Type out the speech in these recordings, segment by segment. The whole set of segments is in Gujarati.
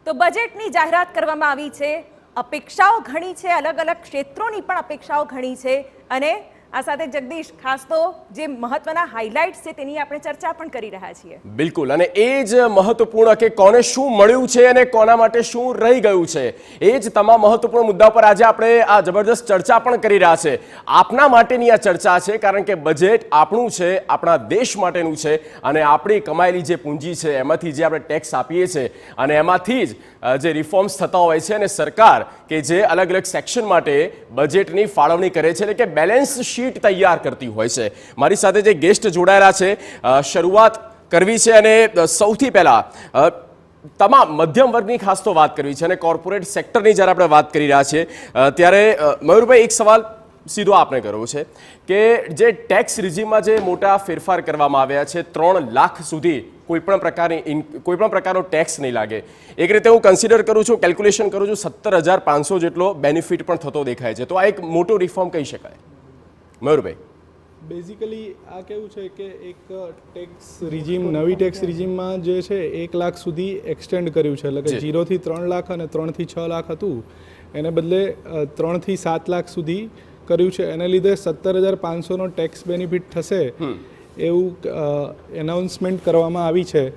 તો બજેટની જાહેરાત કરવામાં આવી છે, અપેક્ષાઓ ઘણી છે, અલગ અલગ ક્ષેત્રોની પણ અપેક્ષાઓ ઘણી છે અને આ સાથે જગદીશ ખાસ તો જે મહત્વના હાઇલાઇટ્સ છે તેની આપણે ચર્ચા પણ કરી રહ્યા છીએ. બિલકુલ, અને એ જ મહત્વપૂર્ણ કે કોને શું મળ્યું છે અને કોના માટે શું રહી ગયું છે, એ જ તમામ મહત્વપૂર્ણ મુદ્દા પર આજે આપણે આ જબરદસ્ત ચર્ચા પણ કરી રહ્યા છે. આપના માટેની આ ચર્ચા છે કારણ કે બજેટ આપણું છે, આપણા દેશ માટેનું છે અને આપણી કમાયેલી જે પૂંજી છે એમાંથી જે આપણે ટેક્સ આપીએ છીએ અને એમાંથી જ જે રિફોર્મ્સ થતા હોય છે અને સરકાર કે જે અલગ અલગ સેક્શન માટે બજેટની ફાળવણી કરે છે એટલે કે બેલેન્સ શીટ તૈયાર કરતી હોય છે. મારી સાથે જે ગેસ્ટ જોડાયેલા છે, શરૂઆત કરવી છે અને સૌથી પહેલા તમામ મધ્યમ વર્ગની ખાસ તો વાત કરવી છે અને કોર્પોરેટ સેક્ટરની જ્યારે આપણે વાત કરી રહ્યા છીએ ત્યારે મયુરભાઈ એક સવાલ સીધો આપને કરવો છે કે જે ટેક્સ રિજીમમાં જે મોટા ફેરફાર કરવામાં આવ્યા છે, 3 લાખ સુધી કોઈપણ પ્રકારનો ટેક્સ નહીં લાગે. એક રીતે હું કન્સિડર કરું છું, કેલ્ક્યુલેશન કરું છું, 17,500 જેટલો બેનિફિટ પણ થતો દેખાય છે. તો આ એક મોટો રિફોર્મ કહી શકાય. મયુરભાઈ, બેઝિકલી આ કેવું છે કે એક ટેક્સ રિજીમ, નવી ટેક્સ રિજીમમાં જે છે 1 લાખ સુધી એક્સટેન્ડ કર્યું છે. એટલે કે 0 થી 3 લાખ અને 3 થી 6 લાખ હતું એને બદલે 3 થી 7 લાખ સુધી કર્યું છે. એને લીધે 17,500નો ટેક્સ બેનિફિટ થશે એવું એનાઉન્સમેન્ટ કરવામાં આવી છે.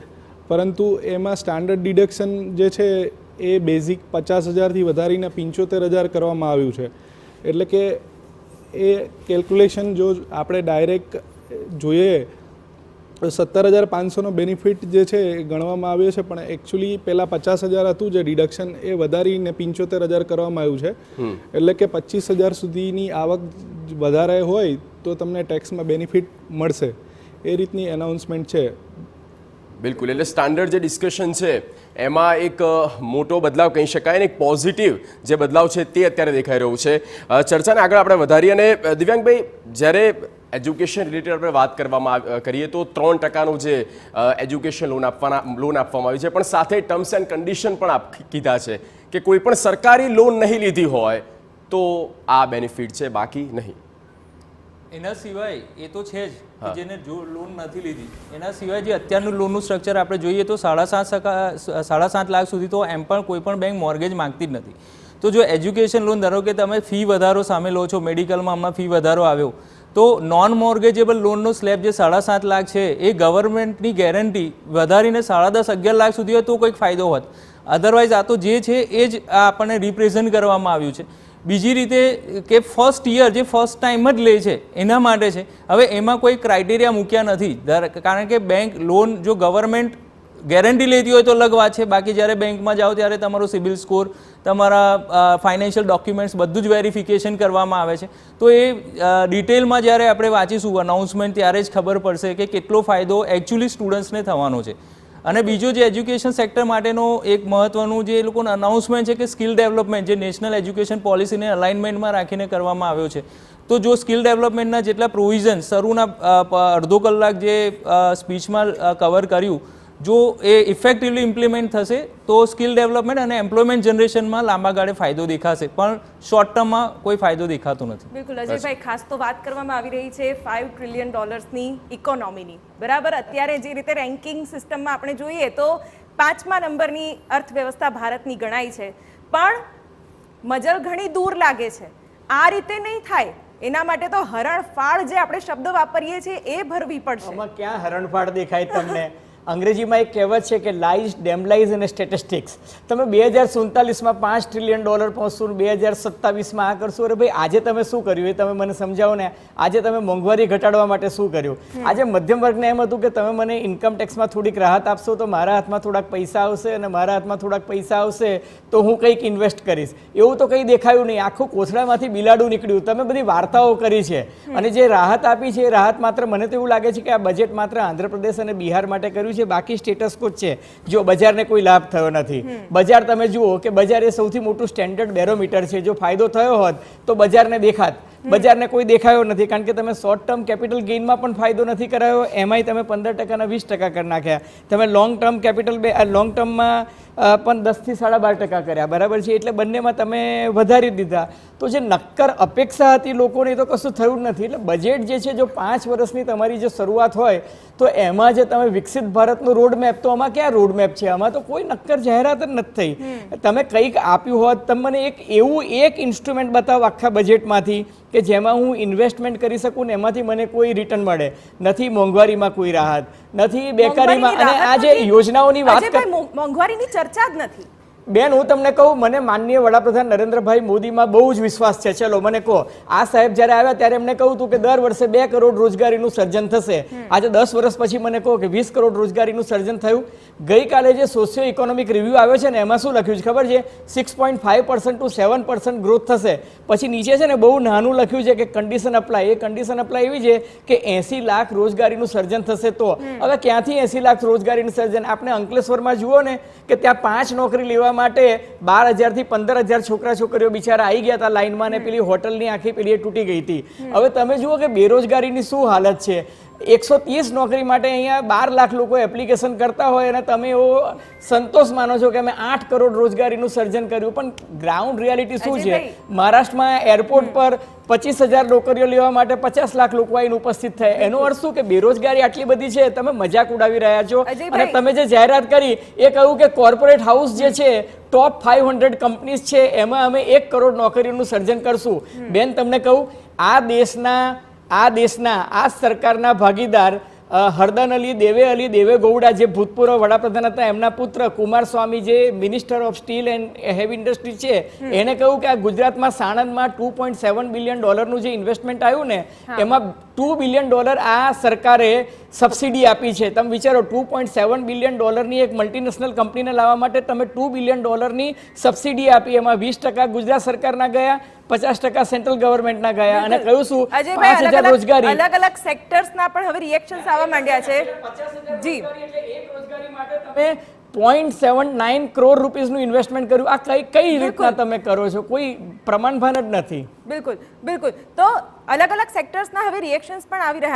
પરંતુ એમાં સ્ટાન્ડર્ડ ડિડક્શન જે છે એ બેઝિક 50,000થી વધારીને 75,000 કરવામાં આવ્યું છે. એટલે કે એ કેલ્ક્યુલેશન જો આપણે ડાયરેક્ટ જોઈએ તો 17,500નો બેનિફિટ જે છે એ ગણવામાં આવ્યો છે, પણ એકચ્યુઅલી પહેલાં 50,000 હતું જે ડિડક્શન એ વધારીને 75,000 કરવામાં આવ્યું છે. એટલે કે 25,000 સુધીની આવક વધારે હોય તો તમને ટેક્સમાં બેનિફિટ મળશે, એ રીતની એનાઉન્સમેન્ટ છે. બિલકુલ, એટલે સ્ટાન્ડર્ડ જે ડિસ્કશન છે એમાં એક મોટો બદલાવ કહી શકાય અને એક પોઝિટિવ જે બદલાવ છે તે અત્યારે દેખાઈ રહ્યું છે. ચર્ચાને આગળ આપણે વધારીએ અને દિવ્યાંગભાઈ, જ્યારે એજ્યુકેશન રિલેટેડ આપણે વાત કરીએ તો 3%નું જે એજ્યુકેશન લોન આપવામાં આવી છે, પણ સાથે ટર્મ્સ એન્ડ કન્ડિશન પણ કીધા છે કે કોઈ પણ સરકારી લોન નહીં લીધી હોય તો આ બેનિફિટ છે, બાકી નહીં. એના સિવાય એ તો છે જ કે જેને જો લોન નથી લીધી, એના સિવાય જે અત્યારનું લોનનું સ્ટ્રક્ચર આપણે જોઈએ તો 7.5 લાખ સુધી તો એમ પણ કોઈ પણ બેંક મોર્ગેજ માંગતી જ નથી. તો જો એજ્યુકેશન લોન ધારો કે તમે ફી વધારો સામે લો છો, મેડિકલમાં હમણાં ફી વધારો આવ્યો, તો નોન મોર્ગેજેબલ લોનનો સ્લેબ જે 7.5 લાખ છે એ ગવર્મેન્ટની ગેરંટી વધારીને 10.5-11 લાખ સુધી હોય તો કોઈક ફાયદો હોત. અધરવાઇઝ આ તો જે છે એ જ આપણને રિપ્રેઝન્ટ કરવામાં આવ્યું છે. બીજી રીતે કે ફર્સ્ટ યર જે ફર્સ્ટ ટાઈમ જ લે છે એના માટે છે. હવે એમાં કોઈ ક્રાઇટેરિયા મૂક્યા નથી, કારણ કે બેંક લોન જો ગવર્મેન્ટ ગેરંટી લેતી હોય તો અલગ વાત છે, બાકી જ્યારે બેંકમાં જાઓ ત્યારે તમારો સિબિલ સ્કોર, તમારા ફાઇનાન્શિયલ ડોક્યુમેન્ટ્સ બધું જ વેરિફિકેશન કરવામાં આવે છે. તો એ ડિટેલમાં જ્યારે આપણે વાંચીશું અનાઉન્સમેન્ટ ત્યારે જ ખબર પડશે કે કેટલો ફાયદો એકચ્યુઅલી સ્ટુડન્ટ્સને થવાનો છે. અને બીજો જે એજ્યુકેશન સેક્ટર માટેનો એક મહત્વનું જે એ લોકોનું અનાઉન્સમેન્ટ છે કે સ્કિલ ડેવલપમેન્ટ જે નેશનલ એજ્યુકેશન પોલિસીને અલાઇનમેન્ટમાં રાખીને કરવામાં આવ્યો છે. તો જો સ્કિલ ડેવલપમેન્ટના જેટલા પ્રોવિઝન શરૂના અડધો કલાક જે સ્પીચમાં કવર કર્યું, જો એ ઇફેક્ટિવલી ઇમ્પ્લિમેન્ટ થશે તો સ્કિલ ડેવલપમેન્ટ અને એમ્પ્લોયમેન્ટ જનરેશનમાં લાંબા ગાળે ફાયદો દેખાશે, પણ શોર્ટ ટર્મમાં કોઈ ફાયદો દેખાતો નથી. બિલકુલ અજયભાઈ, ખાસ તો વાત કરવામાં આવી રહી છે $5 ટ્રિલિયન ઇકોનોમીની. બરાબર, અત્યારે જે રીતે રેન્કિંગ સિસ્ટમમાં આપણે જોઈએ તો 5મા નંબરની અર્થવ્યવસ્થા ભારતની ગણાય છે, પણ મજલ ઘણી દૂર લાગે છે. આ રીતે નહીં થાય, એના માટે તો હરણફાળ જે આપણે શબ્દ વાપરીએ છીએ એ ભરવી પડશે. આમાં ક્યાં હરણફાળ દેખાય તમને? અંગ્રેજીમાં એક કહેવત છે કે લાઇઝ, ડેમલાઇઝ અને સ્ટેટિસ્ટિક્સ. તમે 2047માં $5 ટ્રિલિયન પહોંચશો, 2027માં આ કરશો. અરે ભાઈ, આજે તમે શું કર્યું એ તમે મને સમજાવો ને. આજે તમે મોંઘવારી ઘટાડવા માટે શું કર્યું? આજે મધ્યમ વર્ગને એમ હતું કે તમે મને ઇન્કમ ટેક્સમાં થોડીક રાહત આપશો તો મારા હાથમાં થોડાક પૈસા આવશે, અને મારા હાથમાં થોડાક પૈસા આવશે તો હું કંઈક ઇન્વેસ્ટ કરીશ. એવું તો કંઈ દેખાયું નહીં. આખું કોથળામાંથી બિલાડું નીકળ્યું. તમે બધી વાર્તાઓ કરી છે અને જે રાહત આપી છે એ રાહત માત્ર, મને તો એવું લાગે છે કે આ બજેટ માત્ર આંધ્રપ્રદેશ અને બિહાર માટે કર્યું છે, બાકી સ્ટેટસ કો છે. જો બજારને કોઈ લાભ થયો નથી. બજાર તમે જુઓ કે બજાર એ સૌથી મોટું સ્ટેન્ડર્ડ બેરોમીટર છે. જો ફાયદો થયો હોત તો બજારને દેખાત, બજારને કોઈ દેખાયો નથી, કારણ કે તમે શોર્ટ ટર્મ કેપિટલ ગેઇનમાં પણ ફાયદો નથી કરાયો, એમાંય તમે 15% ના 20% કરી નાખ્યા. તમે લોંગ ટર્મ લોંગ ટર્મમાં પણ 10 થી 12.5% કર્યા, બરાબર છે. એટલે બંનેમાં તમે વધારી દીધા. તો જે નક્કર અપેક્ષા હતી લોકોને એ તો કશું થયું જ નથી. એટલે બજેટ જે છે, જો 5 વર્ષની તમારી જે શરૂઆત હોય તો એમાં જે તમે વિકસિત ભારતનો રોડ મેપ, તો આમાં ક્યાં રોડ મેપ છે? આમાં તો કોઈ નક્કર જાહેરાત જ નથી થઈ. તમે કંઈક આપ્યું હોત, તમે મને એક ઇન્સ્ટ્રુમેન્ટ બતાવો આખા બજેટમાંથી કે જેમાં હું ઇન્વેસ્ટમેન્ટ કરી શકું ને એમાંથી મને કોઈ રિટર્ન મળે. નથી મોંઘવારીમાં કોઈ રાહત, નથી બેકારીમાં, અને આ જે યોજનાઓની વાત મોંઘવારીની ચર્ચા જ નથી. બેન, હું તમને કહું, મને માનનીય વડાપ્રધાન નરેન્દ્રભાઈ મોદીમાં બહુ જ વિશ્વાસ છે. ચલો મને કહો, આ સાહેબ જ્યારે આવ્યા ત્યારે એમને કહું હતું કે દર વર્ષે 2 કરોડ રોજગારીનું સર્જન થશે. આજે 10 વર્ષ પછી મને કહો કે 20 કરોડ રોજગારીનું સર્જન થયું. ગઈકાલે જે સોશિયો ઇકોનોમિક રિવ્યૂ આવ્યો છે ને, એમાં શું લખ્યું છે ખબર છે? 6.5% to 7% ગ્રોથ થશે. પછી નીચે છે ને બહુ નાનું લખ્યું છે કે કન્ડિશન અપ્લાય. એ કન્ડિશન અપ્લાય એવી છે કે 80 લાખ રોજગારીનું સર્જન થશે. તો હવે ક્યાંથી 80 લાખ રોજગારીનું સર્જન? આપણે અંકલેશ્વરમાં જુઓ ને કે ત્યાં 5 નોકરી લેવા માટે 12,000 થી 15,000 છોકરા છોકરીઓ બિચારા આવી ગયા હતા લાઈનમાં, ને પેલી હોટલની આખી પેલી તૂટી ગઈ હતી. હવે તમે જુઓ કે બેરોજગારીની શું હાલત છે. 130 નોકરી માટે અહીંયા 12 લાખ લોકો એપ્લિકેશન કરતા હોય અને તમે એવો સંતોષ માનો છો કે અમે 8 કરોડ રોજગારીનું સર્જન કર્યું. પણ ગ્રાઉન્ડ રિયાલિટી શું છે? મહારાષ્ટ્રમાં એરપોર્ટ પર 25,000 નોકરીઓ લેવા માટે 50 લાખ લોકો આવીને ઉપસ્થિત થયા. એનો અર્થ શું કે બેરોજગારી આટલી બધી છે? તમે મજાક ઉડાવી રહ્યા છો. અને તમે જે જાહેરાત કરી એ કહ્યું કે કોર્પોરેટ હાઉસ જે છે, ટોપ 500 કંપનીઝ છે, એમાં અમે 1 કરોડ નોકરીઓનું સર્જન કરશું. બેન, તમને કહું, આ દેશના આ સરકારના ભાગીદાર હરદન અલી દેવે ગૌડા, જે ભૂતપૂર્વ વડાપ્રધાન હતા, એમના પુત્ર કુમારસ્વામી, જે minister of steel and heavy industry છે, એને કહ્યું કે આ ગુજરાતમાં સાણંદમાં $2.7 બિલિયન જે ઇન્વેસ્ટમેન્ટ આવ્યું ને, એમાં $2 બિલિયન આ સરકારે સબસિડી આપી છે. તમે વિચારો, $2.7 બિલિયન એક મલ્ટીનેશનલ કંપનીને લાવવા માટે તમે $2 બિલિયન સબસિડી આપી. એમાં 20% ગુજરાત સરકારના ગયા, 50% સેન્ટ્રલ ગવર્મેન્ટના ગયા. અને કહ્યું શું? 5,000 રોજગારી. અલગ અલગ સેક્ટર્સના પણ હવે રિએક્શન્સ આવવા માંડ્યા છે. જી, એક રોજગારી માટે તમે 0.79 કરોડ રૂપીસનું ઇન્વેસ્ટમેન્ટ કર્યું. આ કઈ રીતના તમે કરો છો? કોઈ પ્રમાણભાન જ નથી. બિલકુલ. તો અલગ અલગ સેક્ટર્સના હવે રિએક્શન્સ પણ આવી રહ્યા